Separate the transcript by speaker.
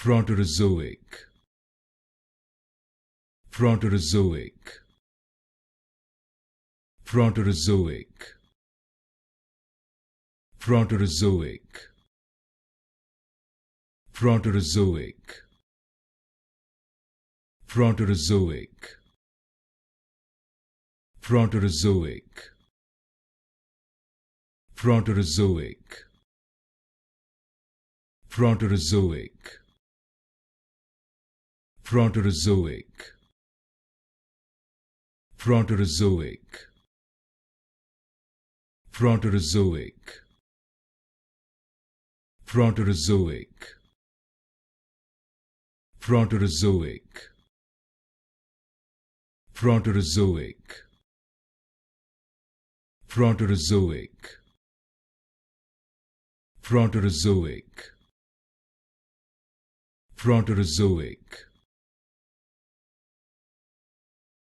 Speaker 1: Proterozoic, Proterozoic, Proterozoic, Proterozoic, Proterozoic, Proterozoic, Proterozoic, Proterozoic, Proterozoic, Proterozoic, Proterozoic, Proterozoic, Proterozoic, Proterozoic, Proterozoic, Proterozoic, Proterozoic, Proterozoic,